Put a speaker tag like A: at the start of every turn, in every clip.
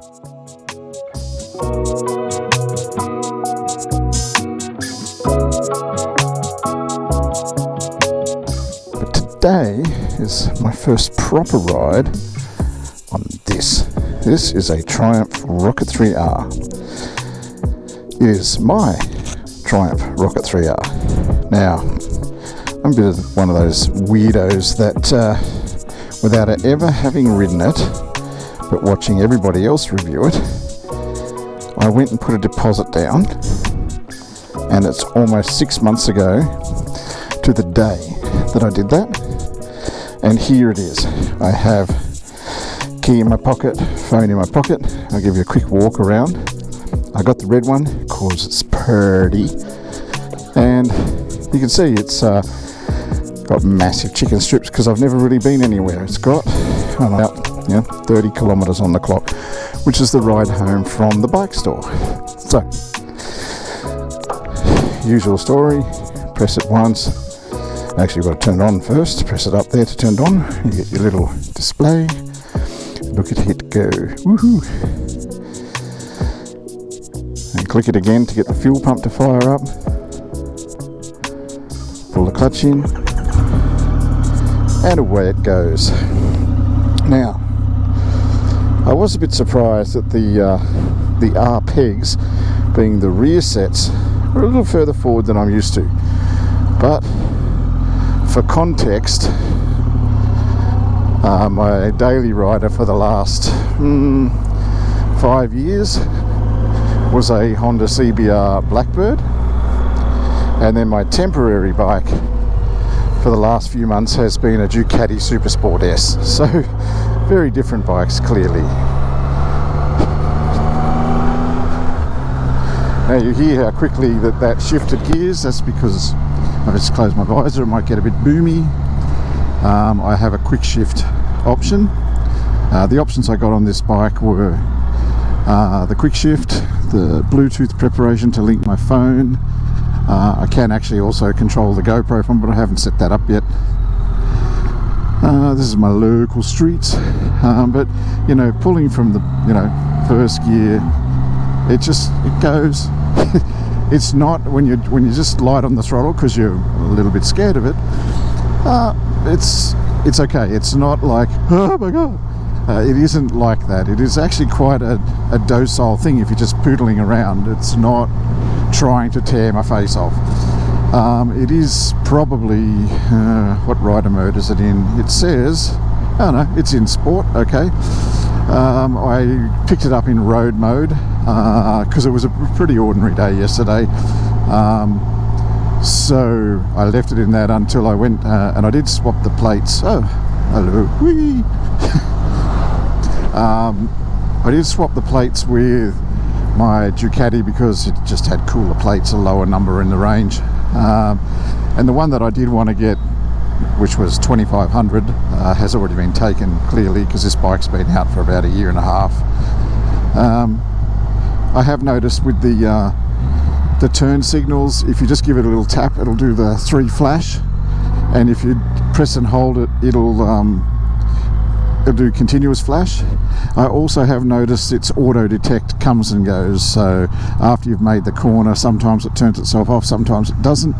A: But today is my first proper ride on this. This is a Triumph Rocket 3R. It is my Triumph Rocket 3R. Now, I'm a bit of one of those weirdos that without ever having ridden it, but watching everybody else review it, I went and put a deposit down, and it's almost 6 months ago to the day that I did that, and here it is. I have key in my pocket, phone in my pocket. I'll give you a quick walk around. I got the red one because it's Sporty, and you can see it's got massive chicken strips because I've never really been anywhere. It's got about 30 kilometers on the clock, which is the ride home from the bike store. So, usual story, press it once. Actually, you've got to turn it on first. Press it up there to turn it on. You get your little display. Look at it go. Woohoo! And click it again to get the fuel pump to fire up. Pull the clutch in. And away it goes. Now, I was a bit surprised that the R pegs, being the rear sets, are a little further forward than I'm used to. But for context, my daily rider for the last 5 years was a Honda CBR Blackbird, and then my temporary bike for the last few months has been a Ducati Supersport S. So very different bikes, clearly. Now you hear how quickly that shifted gears. That's because I just closed my visor. It might get a bit boomy. I have a quick shift option. The options I got on this bike were the quick shift, the Bluetooth preparation to link my phone. I can actually also control the GoPro phone, but I haven't set that up yet. This is my local streets, but pulling from the first gear, it goes. It's not when you just light on the throttle because you're a little bit scared of it. It's okay. It's not like, oh my god. It isn't like that. It is actually quite a docile thing if you're just poodling around. It's not trying to tear my face off. It is probably what rider mode is it in? It says, oh no, it's in sport. Okay. I picked it up in road mode because it was a pretty ordinary day yesterday. So I left it in that until I went and I did swap the plates. Oh, hello. Whee! I did swap the plates with my Ducati because it just had cooler plates, a lower number in the range. And the one that I did want to get, which was 2500, has already been taken, clearly, because this bike's been out for about a year and a half. I have noticed with the turn signals, if you just give it a little tap, it'll do the 3 flash, and if you press and hold it, it'll do continuous flash. I also have noticed its auto detect comes and goes, so after you've made the corner, sometimes it turns itself off, sometimes it doesn't.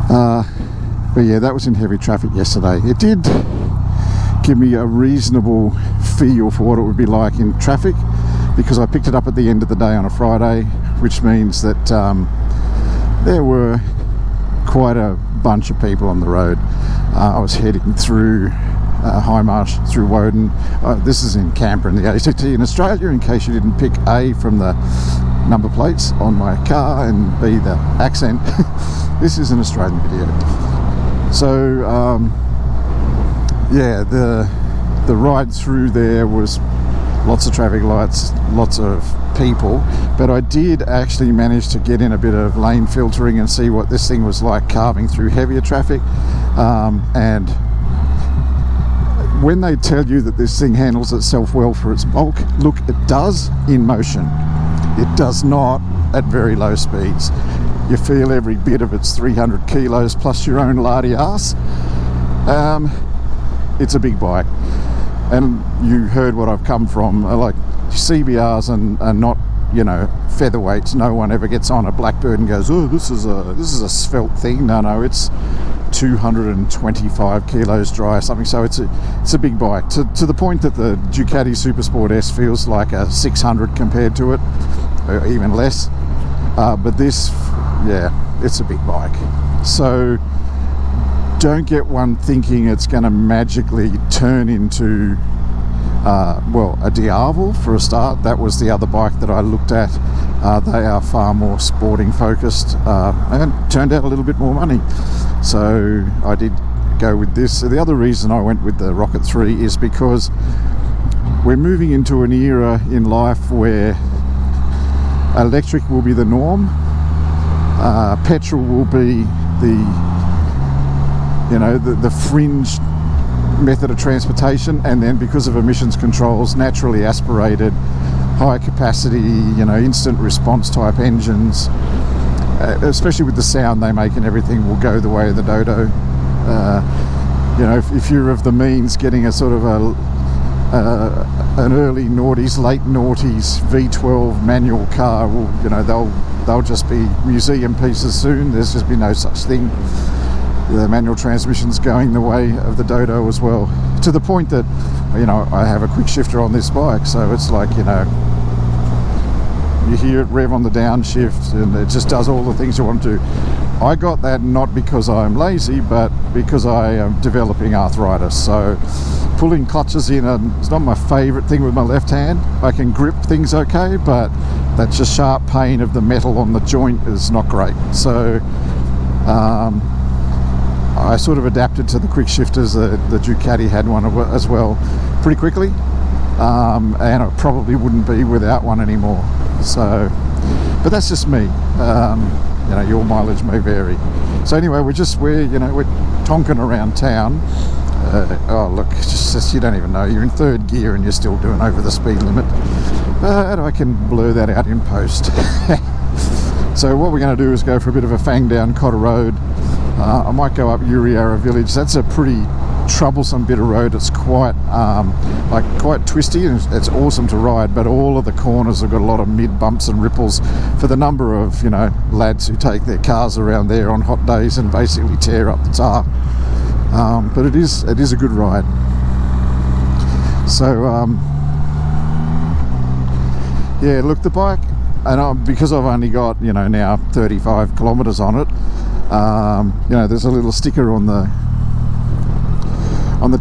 A: But yeah, that was in heavy traffic yesterday. It did give me a reasonable feel for what it would be like in traffic, because I picked it up at the end of the day on a Friday, which means that there were quite a bunch of people on the road. I was heading through High Marsh, through Woden. This is in Canberra in the ACT in Australia, in case you didn't pick A from the number plates on my car and B the accent. This is an Australian video. So yeah, the ride through there was lots of traffic lights, lots of people, but I did actually manage to get in a bit of lane filtering and see what this thing was like carving through heavier traffic. And when they tell you that this thing handles itself well for its bulk, look, it does in motion. It does not at very low speeds. You feel every bit of its 300 kilos plus your own lardy ass. It's a big bike, and you heard what I've come from, like CBRs are not, you know, featherweights. No one ever gets on a Blackbird and goes, oh, this is a svelte thing. No, it's 225 kilos dry or something. So it's a big bike to the point that the Ducati Supersport S feels like a 600 compared to it, or even less. But this, yeah, it's a big bike. So don't get one thinking it's going to magically turn into well, a Diavel for a start. That was the other bike that I looked at. They are far more sporting focused and turned out a little bit more money. So I did go with this. The other reason I went with the Rocket 3 is because we're moving into an era in life where electric will be the norm. Petrol will be the fringe method of transportation, and then because of emissions controls, naturally aspirated, high capacity, instant response type engines, especially with the sound they make and everything, will go the way of the Dodo. If you're of the means, getting a sort of an early noughties, late noughties V12 manual car will, they'll just be museum pieces soon. There's just be no such thing. The manual transmission's going the way of the Dodo as well, to the point that I have a quick shifter on this bike, so it's like you hear it rev on the downshift and it just does all the things you want to do. I got that not because I'm lazy, but because I am developing arthritis, so pulling clutches in is not my favourite thing with my left hand. I can grip things okay, but that just sharp pain of the metal on the joint is not great. So I sort of adapted to the quick shifters. The Ducati had one as well pretty quickly, and I probably wouldn't be without one anymore. So, but that's just me. Your mileage may vary. So anyway, we're tonking around town. Oh look, just you don't even know. You're in third gear and you're still doing over the speed limit. But I can blur that out in post. So what we're going to do is go for a bit of a fang down Cotter Road. I might go up Uriara Village. That's a pretty troublesome bit of road. It's quite twisty, and it's awesome to ride, but all of the corners have got a lot of mid bumps and ripples for the number of lads who take their cars around there on hot days and basically tear up the tar. But it is a good ride. So yeah, look, the bike, and because I've only got now 35 kilometers on it. There's a little sticker on the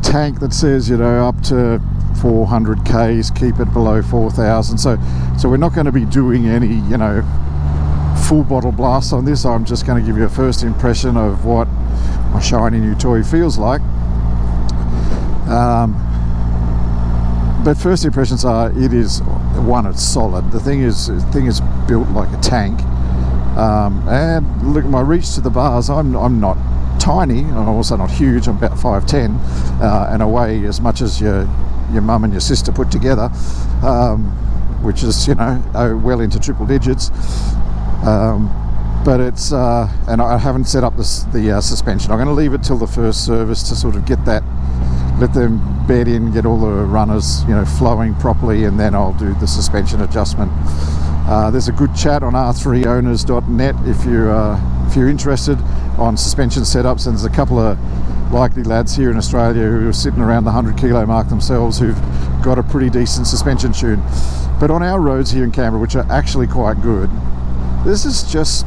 A: tank that says up to 400 k's, keep it below 4,000. So we're not going to be doing any full bottle blasts on this. I'm just going to give you a first impression of what my shiny new toy feels like. But first impressions are, it's solid. The thing is built like a tank. And look at my reach to the bars. I'm not tiny, I'm also not huge. I'm about 5'10", and I weigh as much as your mum and your sister put together, which is well into triple digits. But it's and I haven't set up the suspension. I'm going to leave it till the first service to sort of let them bed in, get all the runners flowing properly, and then I'll do the suspension adjustment. There's a good chat on r3owners.net if you're interested on suspension setups, and there's a couple of likely lads here in Australia who are sitting around the 100 kilo mark themselves who've got a pretty decent suspension tune. But on our roads here in Canberra, which are actually quite good, this is just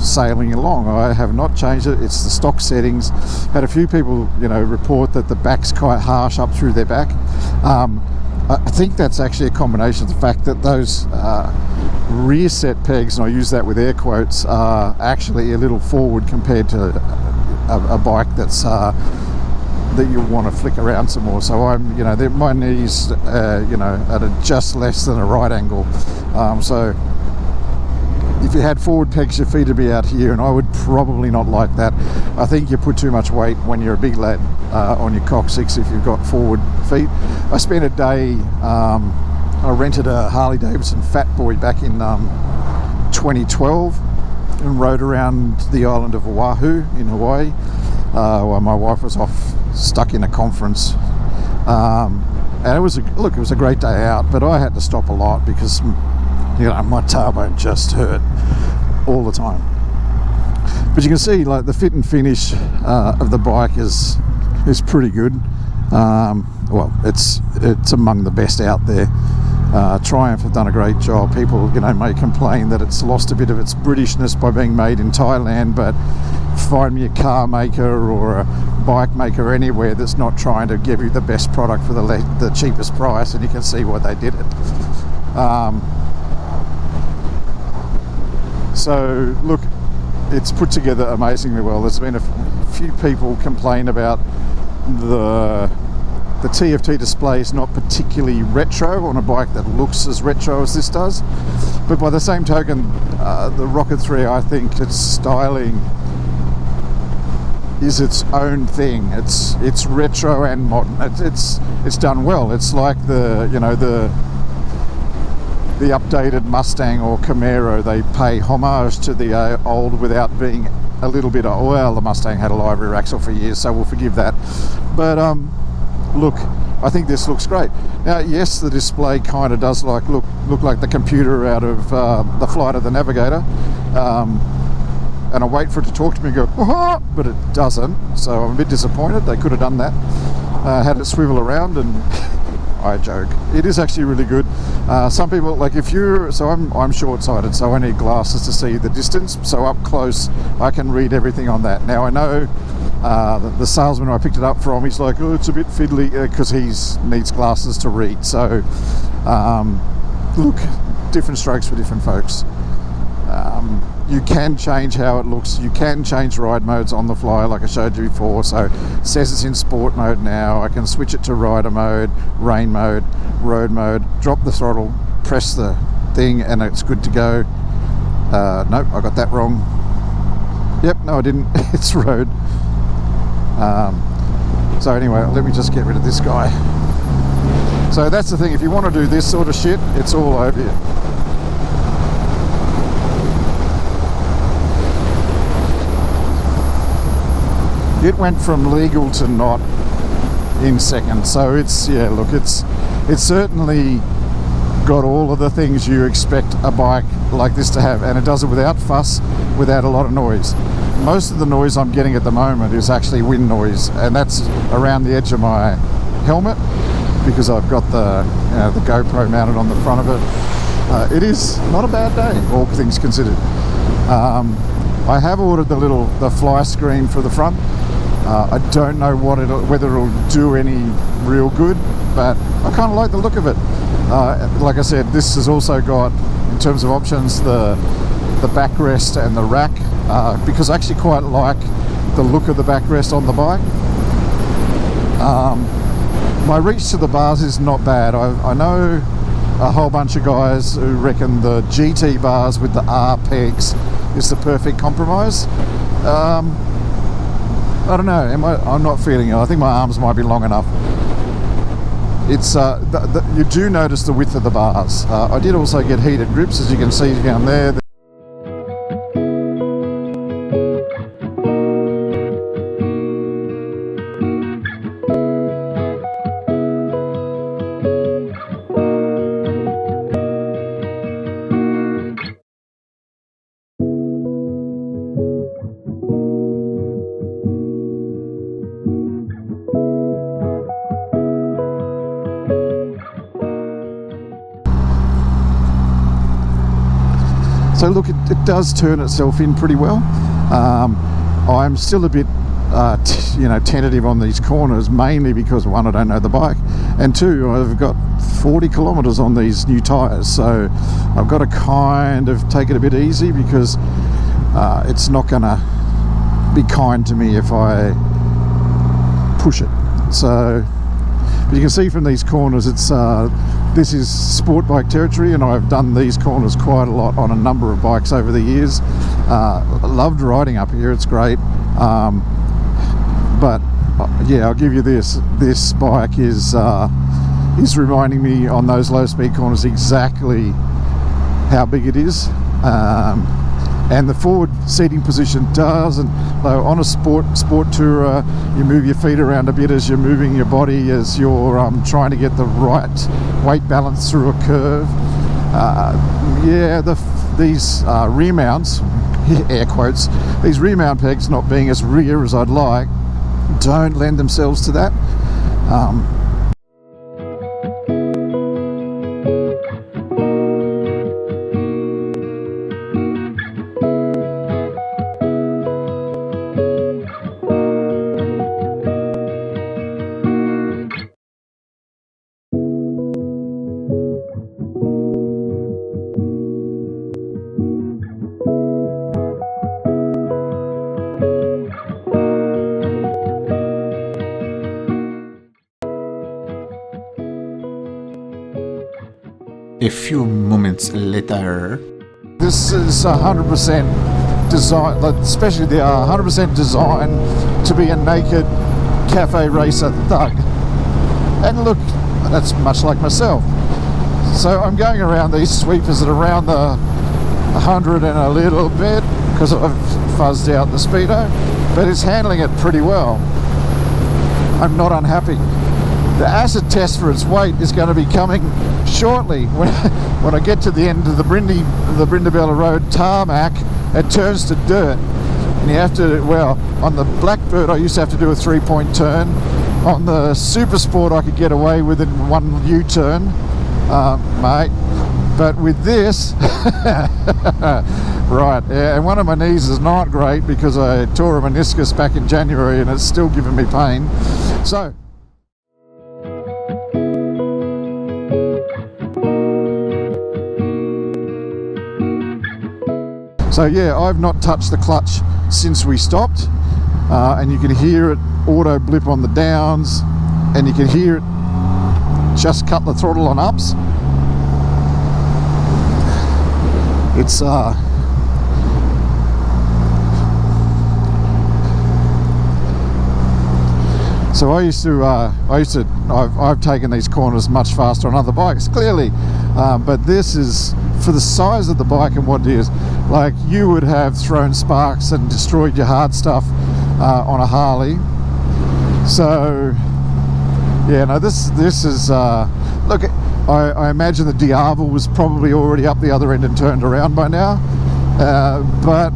A: sailing along. I have not changed it. It's the stock settings. Had a few people report that the back's quite harsh up through their back. I think that's actually a combination of the fact that those rear set pegs, and I use that with air quotes, are actually a little forward compared to a bike that's that you want to flick around some more. So I'm, my knees, at just less than a right angle. So if you had forward pegs, your feet would be out here, and I would probably not like that. I think you put too much weight when you're a big lad on your coccyx if you've got forward feet. I spent a day, I rented a Harley Davidson Fat Boy back in 2012 and rode around the island of Oahu in Hawaii while my wife was off stuck in a conference. And it was a great day out, but I had to stop a lot because, you know, my tailbone just hurt all the time. But you can see, like, the fit and finish of the bike is pretty good. Well, it's among the best out there. Triumph have done a great job. People, you know, may complain that it's lost a bit of its Britishness by being made in Thailand, but find me a car maker or a bike maker anywhere that's not trying to give you the best product for the cheapest price, and you can see why they did it. So look, it's put together amazingly well. There's been a few people complain about the TFT display is not particularly retro on a bike that looks as retro as this does, but by the same token, the Rocket 3, I think its styling is its own thing. It's retro and modern. It's done well. It's like the updated Mustang or Camaro. They pay homage to the old without being a little bit of, well, the Mustang had a library axle for years, so we'll forgive that. But look, I think this looks great. Now, yes, the display kind of does look like the computer out of the Flight of the Navigator, and I wait for it to talk to me and go, oh, but it doesn't. So I'm a bit disappointed. They could have done that. Had it swivel around, and I joke. It is actually really good. Some people, like, I'm short-sighted, so I need glasses to see the distance. So up close, I can read everything on that. Now I know the salesman who I picked it up from, he's like, oh, it's a bit fiddly because he needs glasses to read. So look, different strokes for different folks. You can change how it looks. You can change ride modes on the fly, like I showed you before. So it says it's in sport mode now. I can switch it to rider mode, rain mode, road mode, drop the throttle, press the thing, and it's good to go. Nope, I got that wrong. Yep, no, I didn't. It's road. So anyway, let me just get rid of this guy. So that's the thing. If you want to do this sort of shit, it's all over you. It went from legal to not in seconds. So it's certainly got all of the things you expect a bike like this to have, and it does it without fuss, without a lot of noise. Most of the noise I'm getting at the moment is actually wind noise, and that's around the edge of my helmet because I've got the GoPro mounted on the front of it. It is not a bad day, all things considered. I have ordered the fly screen for the front. I don't know whether it'll do any real good, but I kind of like the look of it. Like I said, this has also got, in terms of options, the backrest and the rack, because I actually quite like the look of the backrest on the bike. My reach to the bars is not bad. I know a whole bunch of guys who reckon the GT bars with the R pegs is the perfect compromise. I don't know. I'm not feeling it. I think my arms might be long enough. It's you do notice the width of the bars. I did also get heated grips, as you can see down there. So look, it does turn itself in pretty well. I'm still a bit tentative on these corners, mainly because, one, I don't know the bike, and two, I've got 40 kilometers on these new tires, so I've got to kind of take it a bit easy because it's not going to be kind to me if I push it. So, but you can see from these corners, this is sport bike territory, and I've done these corners quite a lot on a number of bikes over the years. Loved riding up here, it's great. But yeah, I'll give you this. This bike is reminding me on those low speed corners exactly how big it is. and the forward seating position doesn't, though on a sport tourer you move your feet around a bit as you're moving your body, as you're trying to get the right weight balance through a curve. These rear mounts, air quotes, these rear mount pegs not being as rear as I'd like, don't lend themselves to that.
B: A few moments later,
A: this is 100% designed, especially the 100% designed to be a naked cafe racer thug. And look, that's much like myself. So I'm going around these sweepers at around the 100 and a little bit because I've fuzzed out the speedo, but it's handling it pretty well. I'm not unhappy. The acid test for its weight is going to be coming shortly. When I get to the end of the Brindabella Road tarmac, it turns to dirt. And you have to, well, on the Blackbird I used to have to do a 3-point turn. On the Super Sport I could get away with it in one U-turn, mate. But with this, right, yeah, and one of my knees is not great because I tore a meniscus back in January and it's still giving me pain. So yeah, I've not touched the clutch since we stopped, and you can hear it auto blip on the downs, and you can hear it just cut the throttle on ups. It's so I've taken these corners much faster on other bikes, clearly, but this is, for the size of the bike and what it is, like, you would have thrown sparks and destroyed your hard stuff on a Harley. So yeah, no, this is look, I imagine the Diavel was probably already up the other end and turned around by now, but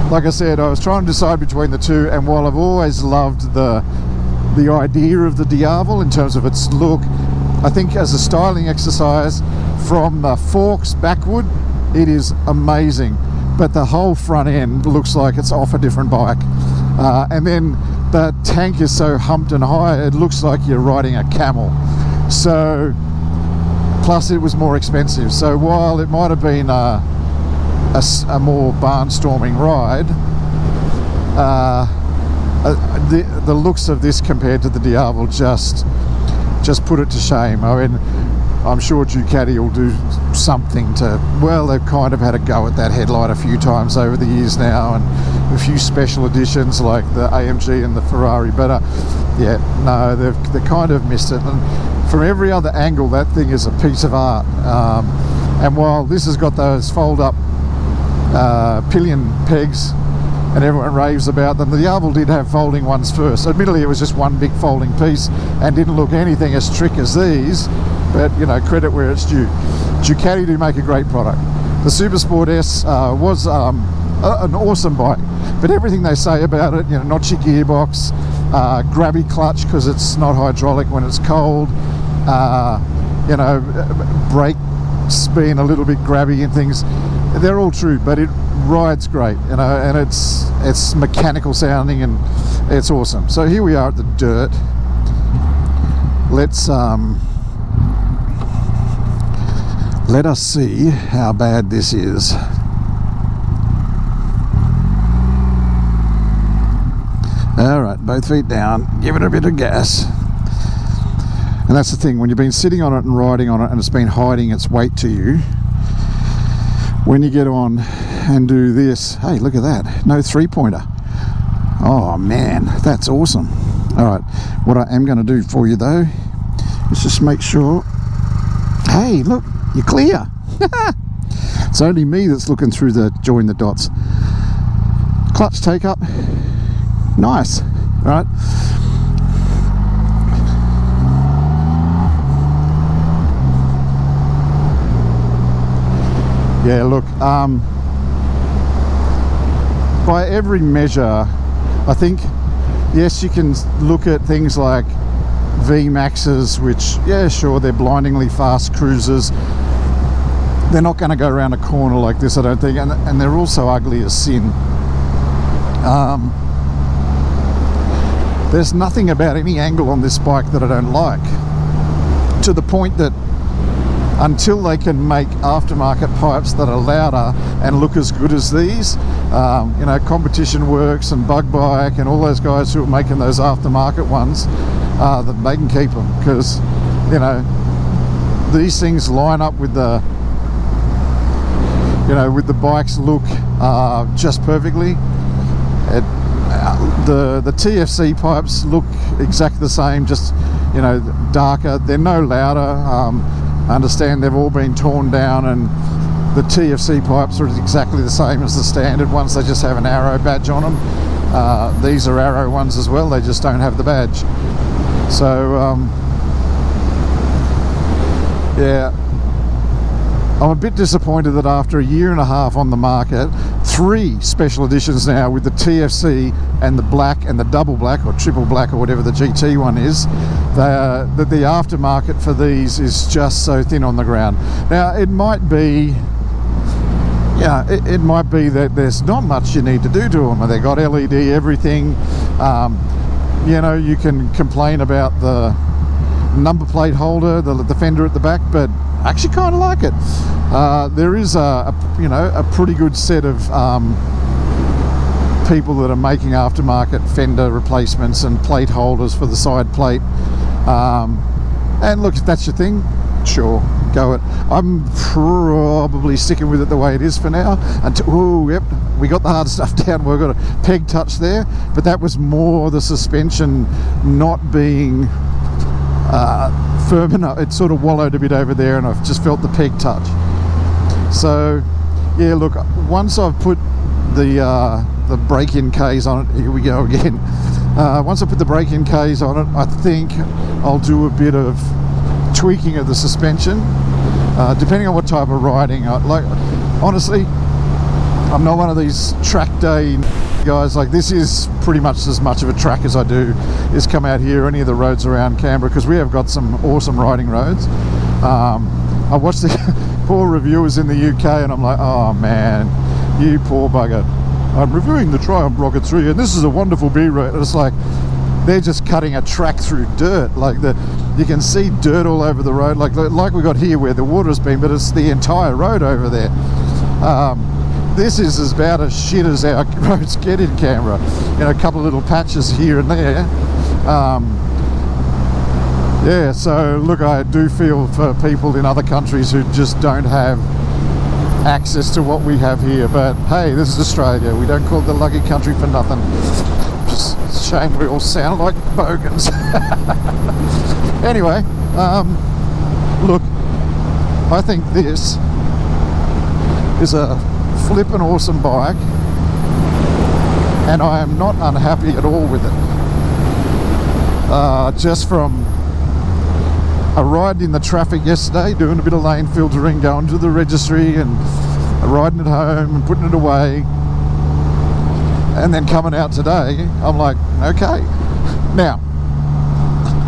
A: like I said, I was trying to decide between the two, and while I've always loved the idea of the Diavel in terms of its look, I think as a styling exercise from the forks backward, it is amazing, but the whole front end looks like it's off a different bike, and then the tank is so humped and high it looks like you're riding a camel. So plus it was more expensive, so while it might have been a more barnstorming ride, the looks of this compared to the Diavel just put it to shame. I mean, I'm sure Ducati will do something to, well, they've kind of had a go at that headlight a few times over the years now, and a few special editions like the AMG and the Ferrari, but yeah, no, they kind of missed it. And from every other angle, that thing is a piece of art. And while this has got those fold-up pillion pegs and everyone raves about them, the Diavel did have folding ones first. Admittedly, it was just one big folding piece and didn't look anything as trick as these, but you know, credit where it's due. Ducati do make a great product. The Super Sport S was an awesome bike, but everything they say about it, you know, notchy gearbox, grabby clutch because it's not hydraulic when it's cold, you know, brakes being a little bit grabby and things, they're all true, but it rides great, you know, and it's mechanical sounding and it's awesome. So here we are at the dirt. Let's let us see how bad this is. All right, both feet down, give it a bit of gas. And that's the thing, when you've been sitting on it and riding on it and it's been hiding its weight to you, when you get on and do this, hey, look at that, no 3-pointer. Oh man, that's awesome. All right, what I am going to do for you though is just make sure, hey, look, you're clear. It's only me that's looking through the join the dots. Clutch take up, nice, right? Yeah, look, by every measure, I think, yes, you can look at things like V-Maxes, which, yeah, sure, they're blindingly fast cruisers. They're not going to go around a corner like this, I don't think, and they're also ugly as sin. There's nothing about any angle on this bike that I don't like, to the point that until they can make aftermarket pipes that are louder and look as good as these, you know, Competition Works and Bug Bike and all those guys who are making those aftermarket ones, that they can keep them, because, you know, these things line up with the, you know, with the bike's look just perfectly. The TFC pipes look exactly the same, just, you know, darker. They're no louder. I understand they've all been torn down, and the TFC pipes are exactly the same as the standard ones. They just have an arrow badge on them. These are arrow ones as well, they just don't have the badge. So yeah, I'm a bit disappointed that after a year and a half on the market, 3 special editions now with the TFC and the black and the double black or triple black or whatever the GT one is, that the aftermarket for these is just so thin on the ground. Now, it might be, yeah, it might be that there's not much you need to do to them. They got LED everything. You know, you can complain about the number plate holder, the fender at the back, but I actually kind of like it. There is you know, a pretty good set of people that are making aftermarket fender replacements and plate holders for the side plate. And look, if that's your thing, sure, go it. I'm probably sticking with it the way it is for now. Oh, yep, we got the hard stuff down. We've got a peg touch there, but that was more the suspension not being firm enough. It sort of wallowed a bit over there, and I've just felt the peg touch. So yeah, look, once I've put the break-in Ks on it, here we go again. Once I put the break-in Ks on it, I think I'll do a bit of tweaking of the suspension, depending on what type of riding. Like, honestly, I'm not one of these track day guys. Like, this is pretty much as much of a track as I do is come out here, any of the roads around Canberra, because we have got some awesome riding roads. I watched the poor reviewers in the UK, and I'm like, oh man, you poor bugger. I'm reviewing the Triumph Rocket 3, and this is a wonderful B-road. It's like they're just cutting a track through dirt. Like, you can see dirt all over the road, like we got here where the water's been, but it's the entire road over there. This is as about as shit as our roads get in Canberra. You know, a couple of little patches here and there. Yeah, so look, I do feel for people in other countries who just don't have access to what we have here. But hey, this is Australia. We don't call it the lucky country for nothing. Just a shame we all sound like bogans. Anyway, look, I think this is a flippin' awesome bike, and I am not unhappy at all with it. Just from a ride in the traffic yesterday, doing a bit of lane filtering, going to the registry and riding it home and putting it away, and then coming out today, I'm like, okay. Now,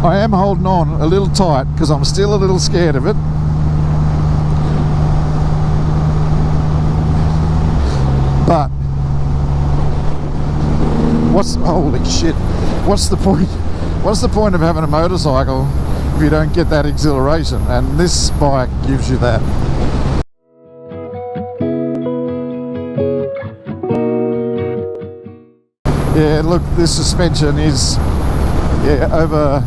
A: I am holding on a little tight because I'm still a little scared of it. But holy shit, what's the point? What's the point of having a motorcycle if you don't get that exhilaration? And this bike gives you that. Yeah, look, this suspension is over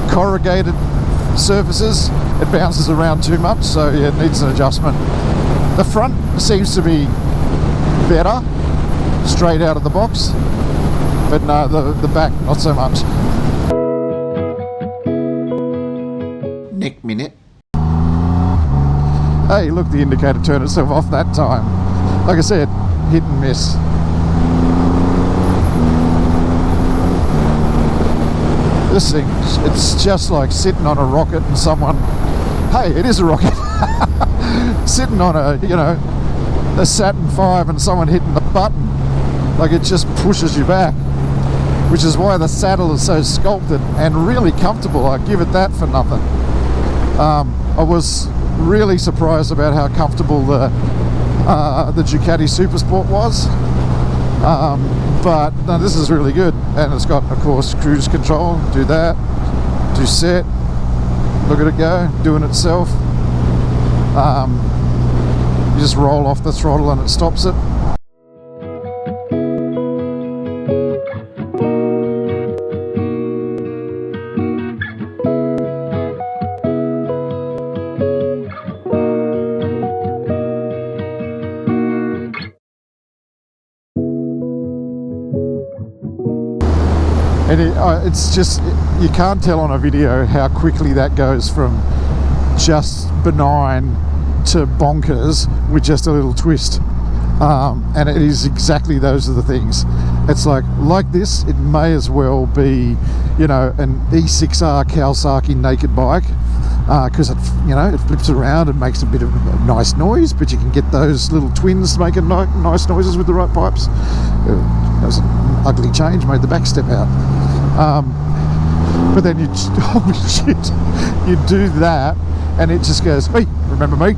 A: corrugated surfaces. It bounces around too much, so yeah, it needs an adjustment. The front seems to be better straight out of the box, but no, the back not so much.
B: Next minute.
A: Hey, look, the indicator turned itself off that time. Like I said, hit and miss. This thing, it's just like sitting on a rocket and someone, hey, it is a rocket. Sitting on a, you know, a Saturn V and someone hitting the button. Like, it just pushes you back. Which is why the saddle is so sculpted and really comfortable. I give it that for nothing. I was really surprised about how comfortable the Ducati Supersport was. But no, this is really good. And it's got, of course, cruise control. Do that. Do set. Look at it go. Doing itself. You just roll off the throttle and it stops it. And it's just, you can't tell on a video how quickly that goes from just benign to bonkers with just a little twist. And it is exactly those are the things. It's like this, it may as well be, you know, an E6R Kawasaki naked bike, because it, you know, it flips around and makes a bit of a nice noise, but you can get those little twins making nice noises with the right pipes. That was an ugly change, made the back step out. But then you just, holy shit, you do that and it just goes, hey, remember me?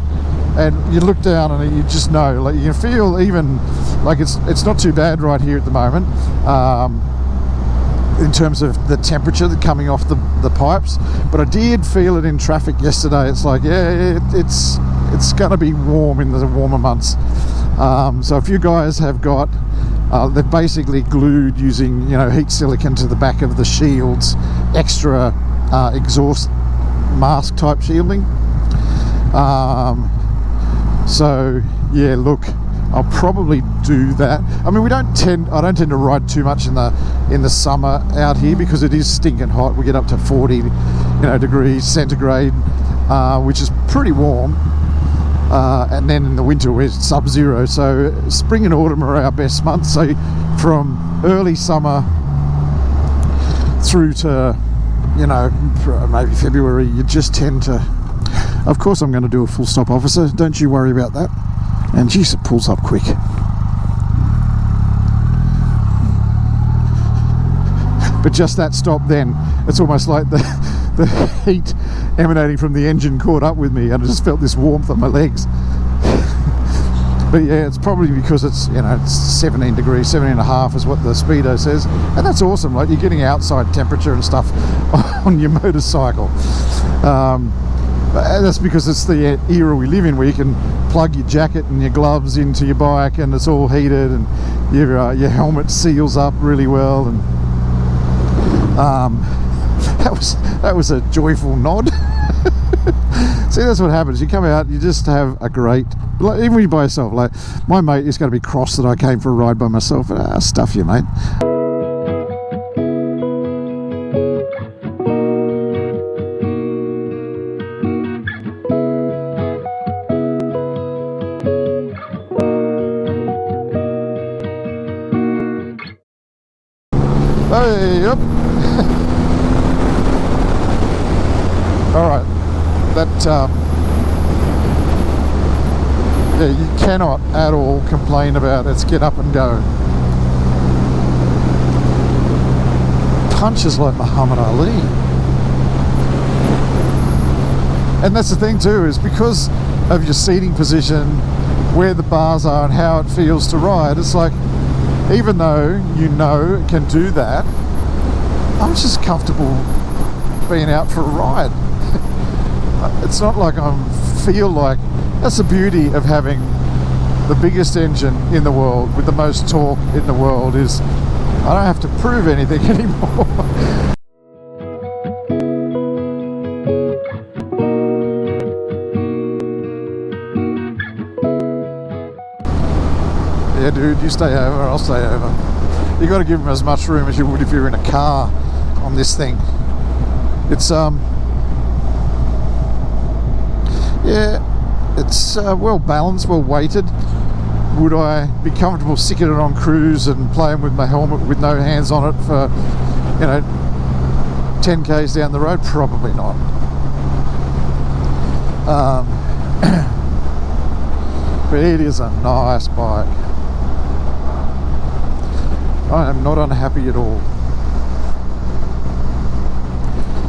A: And you look down and you just know, like, you can feel even like it's not too bad right here at the moment, in terms of the temperature coming off the pipes. But I did feel it in traffic yesterday. It's like, yeah, it's going to be warm in the warmer months. So if you guys have got, they've basically glued using, you know, heat silicone to the back of the shields, extra exhaust mask type shielding. So yeah, look, I'll probably do that. I mean, I don't tend to ride too much in the summer out here because it is stinking hot. We get up to 40, degrees centigrade, which is pretty warm. And then in the winter we're sub-zero. So spring and autumn are our best months. So from early summer through to, maybe February, you just tend to. Of course, I'm going to do a full stop, officer. Don't you worry about that. And geez, it pulls up quick. But just that stop, then it's almost like the heat emanating from the engine caught up with me, and I just felt this warmth on my legs. But yeah, it's probably because it's, it's 17 degrees, 17 and a half is what the speedo says, and that's awesome. Like, you're getting outside temperature and stuff on your motorcycle. But that's because it's the era we live in, where you can plug your jacket and your gloves into your bike, and it's all heated, and your helmet seals up really well. And that was a joyful nod. See, that's what happens. You come out, you just have a great, like, even when you're by yourself. Like, my mate is going to be cross that I came for a ride by myself. Stuff you, mate. Hey, yep. Alright, that, yeah, you cannot at all complain about its get up and go. Punches like Muhammad Ali. And that's the thing too, is because of your seating position, where the bars are and how it feels to ride, it's like, even though it can do that, I'm just comfortable being out for a ride. It's not like feel like, that's the beauty of having the biggest engine in the world with the most torque in the world, is I don't have to prove anything anymore. Yeah, dude, you stay over, I'll stay over. You got to give them as much room as you would if you're in a car on this thing. It's yeah, it's well balanced, well weighted. Would I be comfortable sticking it on cruise and playing with my helmet with no hands on it for, 10 k's down the road? Probably not. But it is a nice bike. I am not unhappy at all.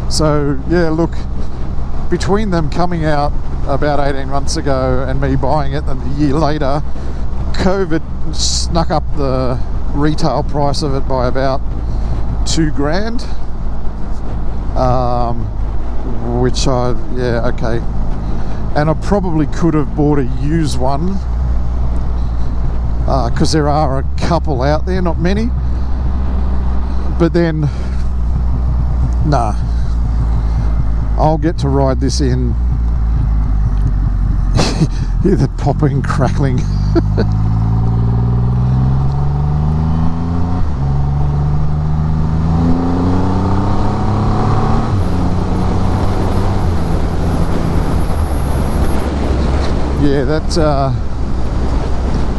A: So yeah, look, between them coming out about 18 months ago and me buying it, and a year later COVID snuck up the retail price of it by about $2,000, which okay, and I probably could have bought a used one, because there are a couple out there, not many, but then nah, I'll get to ride this in. Hear the popping, crackling. Yeah, that's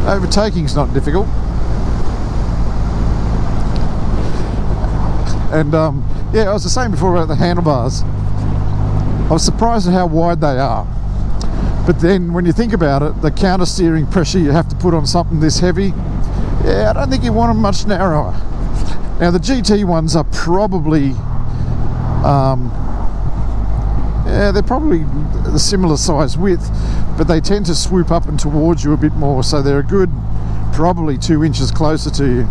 A: overtaking's not difficult. And yeah, I was just saying before about the handlebars. I was surprised at how wide they are. But then when you think about it, the counter steering pressure you have to put on something this heavy, yeah, I don't think you want them much narrower. Now the GT ones are probably, they're probably a similar size width, but they tend to swoop up and towards you a bit more, so they're a good, probably 2 inches closer to you.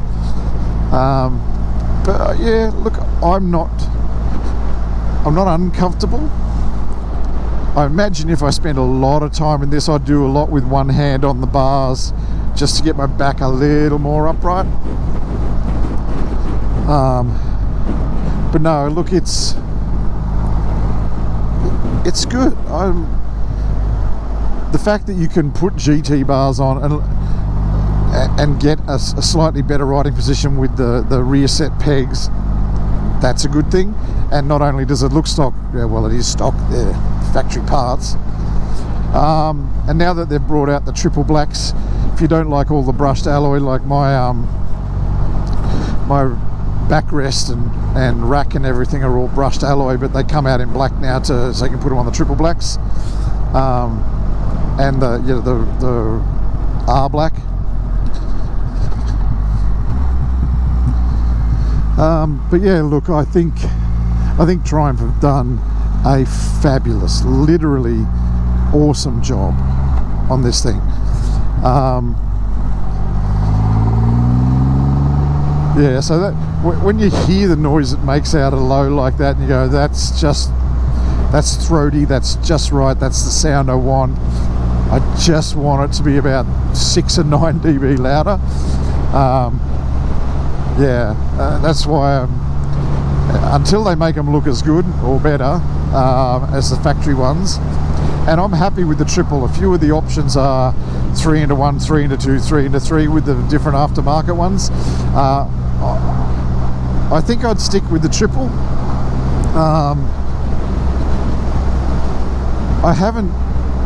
A: But yeah, look, I'm not uncomfortable. I imagine if I spent a lot of time in this, I'd do a lot with one hand on the bars just to get my back a little more upright. But no, look, it's good. The fact that you can put GT bars on and get a slightly better riding position with the rear set pegs, that's a good thing. And not only does it look stock, well, it is stock, they're factory parts. And now that they've brought out the triple blacks, if you don't like all the brushed alloy, like my my backrest and rack and everything are all brushed alloy, but they come out in black now so you can put them on the triple blacks, and the R black. But yeah, look, I think Triumph have done a fabulous, literally awesome job on this thing. Yeah, so that when you hear the noise it makes out of low like that, and you go, that's throaty, that's just right, that's the sound I want. I just want it to be about 6 or 9 dB louder. That's why until they make them look as good or better as the factory ones, and I'm happy with the triple. A few of the options are 3-in-1, 3-in-2, 3-in-3 with the different aftermarket ones. I think I'd stick with the triple.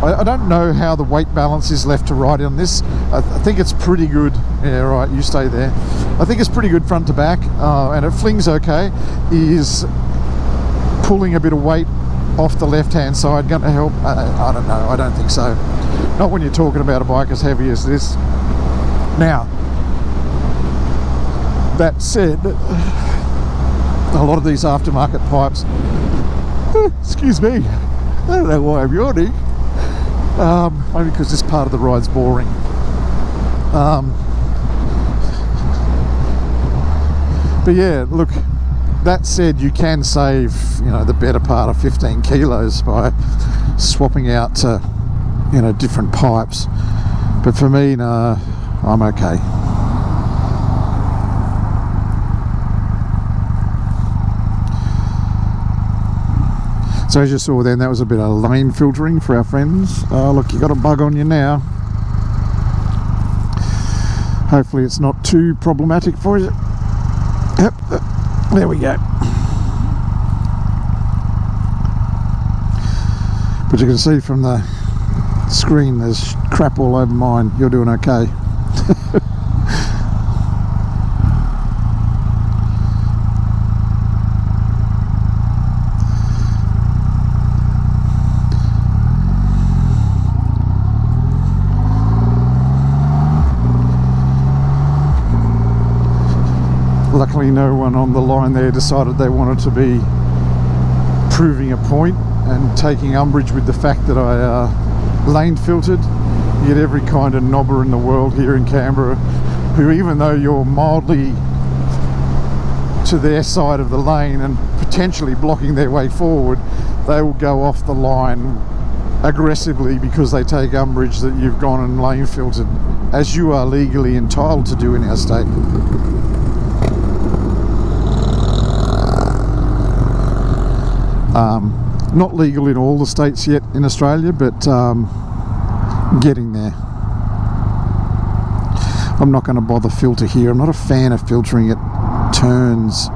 A: I don't know how the weight balance is left to right on this. I think it's pretty good. Yeah, right, you stay there. I think it's pretty good front to back, and it flings okay. Is pulling a bit of weight off the left-hand side going to help? I don't know. I don't think so. Not when you're talking about a bike as heavy as this. Now, that said, a lot of these aftermarket pipes, excuse me, I don't know why I'm yawning. Maybe because this part of the ride's boring. But yeah, look, that said, you can save, the better part of 15 kilos by swapping out to, different pipes. But for me, no, I'm okay. So as you saw then, that was a bit of lane filtering for our friends. Look, you got a bug on you now. Hopefully it's not too problematic for you. Yep, there we go. But you can see from the screen, there's crap all over mine. You're doing okay. Luckily no one on the line there decided they wanted to be proving a point and taking umbrage with the fact that I lane filtered. You get every kind of knobber in the world here in Canberra who, even though you're mildly to their side of the lane and potentially blocking their way forward, they will go off the line aggressively because they take umbrage that you've gone and lane filtered, as you are legally entitled to do in our state. Not legal in all the states yet in Australia, but getting there. I'm not going to bother filter here. I'm not a fan of filtering at turns.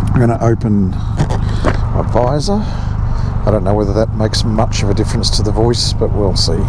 A: I'm going to open my visor. I don't know whether that makes much of a difference to the voice, but we'll see.